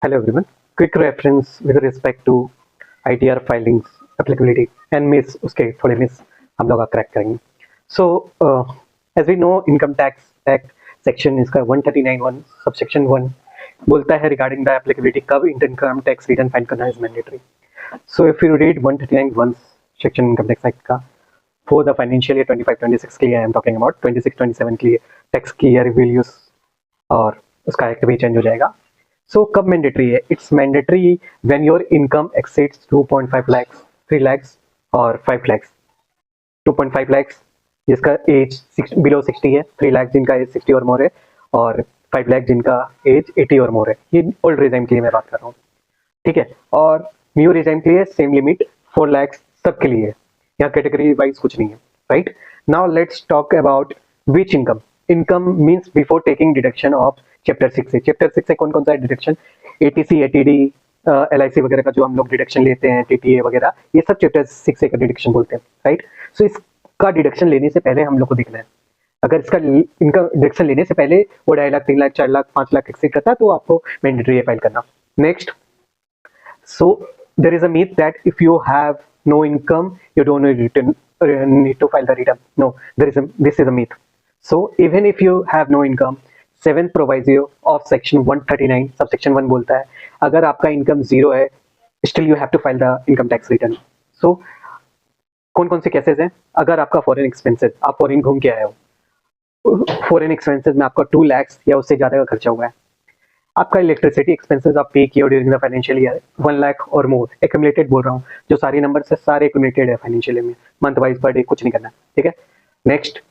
Hello everyone. Quick reference with respect to ITR filings applicability and miss उसके थोड़े miss हम लोग crack करेंगे. So as we know income tax act section इसका 139(1) subsection 1 बोलता है regarding the applicability कब income tax return file करना is mandatory. So if you read 139(1) section income tax act का for the financial year 25-26 के लिए I am talking about 26-27 के लिए tax की year will use और उसका एक्ट भी चेंज हो जाएगा. सो कब मैंडेटरी है? It's mandatory when your income exceeds 2.5 lakhs, 3 lakhs और 5 lakhs. 2.5 lakhs जिसका एज बिलो 60 है, 3 lakhs जिनका एज 60 और मोर है और 5 lakhs जिनका एज 80 और मोर है. ये ओल्ड रिजाइम के लिए मैं बात कर रहा हूँ, ठीक है. और न्यू रिजाइम के लिए सेम लिमिट 4 lakhs सबके लिए है. यहाँ कैटेगरी वाइज कुछ नहीं है, right. Now let's talk about which income. Income means before taking deduction of chapter 6 से. चैप्टर 6 से कौन कौन सा डिडक्शन? एटीसी, एटीडी, एलआईसी वगैरह का जो हम लोग डिडक्शन लेते हैं, टीटीए वगैरह, ये सब चैप्टर 6 से का डिडक्शन बोलते हैं, राइट. सो इसका डिडक्शन लेने से पहले हम लोग को देखना है, अगर इसका इनका डिडक्शन लेने से पहले वो 2.5 लाख, 3 लाख, 4 लाख, 5 लाख एक्सीड करता है तो आपको मैंडेटरी फाइल करना. Next, so there is a myth that if you have no income you don't need to file the return. No, this is a myth. So even if you have no income, 7th proviso of section 139 subsection 1 बोलता है अगर आपका income zero है still you have to file the income tax return. So कौन कौन से cases हैं? अगर आपका फॉरेन एक्सपेंसेस, आप फॉरेन घूम के आए हो, फॉरेन एक्सपेंसेस में आपका 2 lakhs या उससे ज़्यादा का खर्चा हुआ है. आपका इलेक्ट्रिसिटी एक्सपेंसेस आप पे किए हो during the financial year 1 lakh और मोर, एक्यूमुलेटेड बोल रहा हूँ, जो सारे नंबर से सारे एक्यूमुलेटेड है फाइनेंशियल ईयर में, मंथ वाइज पर डे कुछ नहीं करना, ठीक है. नेक्स्ट,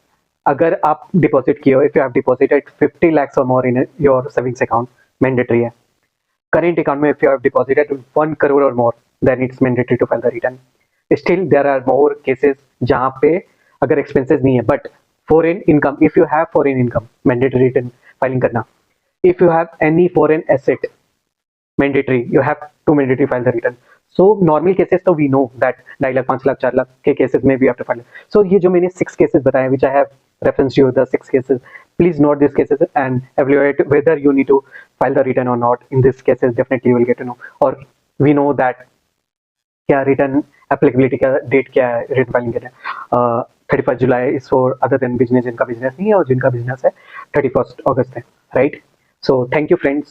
अगर आप डिपॉजिट किए हो, if you have deposited 50 lakhs और more in your savings account, mandatory है. करेंट अकाउंट में if you have deposited 1 crore और more, then it's mandatory to file the return. Still there are more cases जहाँ पे अगर expenses नहीं है but foreign income, if you have foreign income, mandatory return filing करना. If you have any foreign asset, mandatory, you have to mandatory file the return. So normal cases तो we know that 2.5 lakh, 5 lakh, 4 lakh के cases में we have to file. So ये जो मैंने 6 cases बताए, which I have referenced you the 6 cases, please note these cases and evaluate whether you need to file the return or not. In this cases definitely you will get to know. और we know that क्या return applicability का date क्या है return filing के लिए. 31 जुलाई is for other than business, जिनका business नहीं है, और जिनका बिजनेस है 31 अगस्त है, right. So thank you friends.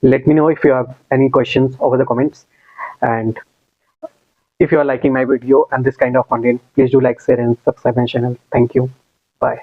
Let me know if you have any questions over the comments, and if you are liking my video and this kind of content, please do like, share and subscribe my channel. Thank you. Bye.